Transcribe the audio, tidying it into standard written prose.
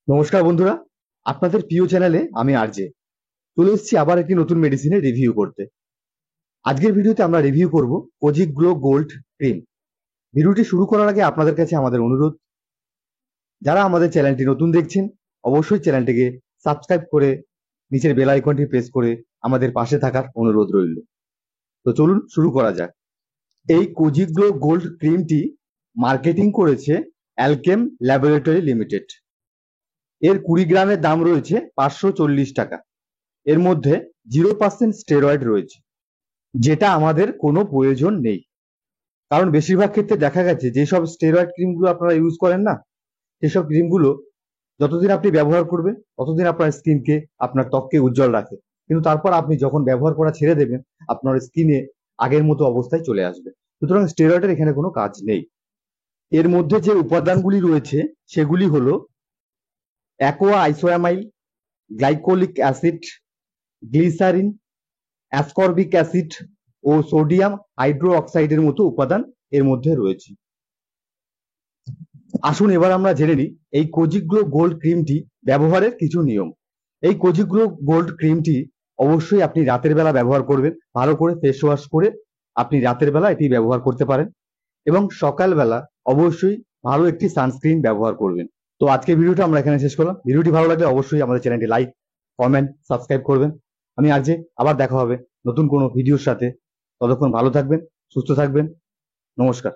নমস্কার বন্ধুরা, আপনাদের প্রিয় চ্যানেলে আমি আরজে চলে এসেছি আবার একটি নতুন মেডিসিনের রিভিউ করতে। আজকের ভিডিওতে আমরা রিভিউ করব কোজিক গ্লো গোল্ড ক্রিম। ভিডিওটি শুরু করার আগে আপনাদের কাছে আমাদের অনুরোধ, যারা আমাদের চ্যানেলটি নতুন দেখছেন অবশ্যই চ্যানেলটিকে সাবস্ক্রাইব করে নিচের বেল আইকনটি প্রেস করে আমাদের পাশে থাকার অনুরোধ রইল। তো চলুন শুরু করা যাক। এই কোজিক গ্লো গোল্ড ক্রিমটি মার্কেটিং করেছে অ্যালকেম ল্যাবরেটরি লিমিটেড। এর 20 গ্রামের দাম রয়েছে 540 টাকা। এর মধ্যে 0% স্টেরয়েড রয়েছে, যেটা আমাদের কোনো প্রয়োজন নেই। কারণ বেশিরভাগ ক্ষেত্রে দেখা গেছে যেসব স্টেরয়েড ক্রিমগুলো আপনারা ইউজ করেন না, সেসব ক্রিমগুলো যতদিন আপনি ব্যবহার করবেন ততদিন আপনার স্কিনকে, আপনার ত্বককে উজ্জ্বল রাখে, কিন্তু তারপর আপনি যখন ব্যবহার করা ছেড়ে দেবেন আপনার স্কিনে আগের মতো অবস্থায় চলে আসবে। সুতরাং স্টেরয়েডের এখানে কোনো কাজ নেই। এর মধ্যে যে উপাদানগুলি রয়েছে সেগুলি হলো aqua isoamyl, glycolic acid, glycerin, ascorbic acid ও সোডিয়াম হাইড্রো অক্সাইডের মতো উপাদান এর মধ্যে রয়েছে। আসুন এবার আমরা জেনে নিই এই কোজিক গ্লো গোল্ড ক্রিমটি ব্যবহারের কিছু নিয়ম। এই কোজিক গ্লো গোল্ড ক্রিমটি অবশ্যই আপনি রাতের বেলা ব্যবহার করবেন। ভালো করে ফেস ওয়াশ করে আপনি রাতের বেলা এটি ব্যবহার করতে পারেন এবং সকালবেলা অবশ্যই ভালো একটি সানস্ক্রিন ব্যবহার করবেন। তো আজকের ভিডিওটা আমরা এখানে শেষ করলাম। ভিডিওটি ভালো লাগলে অবশ্যই আমাদের চ্যানেলটি লাইক, কমেন্ট, সাবস্ক্রাইব করবেন। আমি আরজে, আবার দেখা হবে নতুন কোনো ভিডিওর সাথে। ততক্ষণ ভালো থাকবেন, সুস্থ থাকবেন। নমস্কার।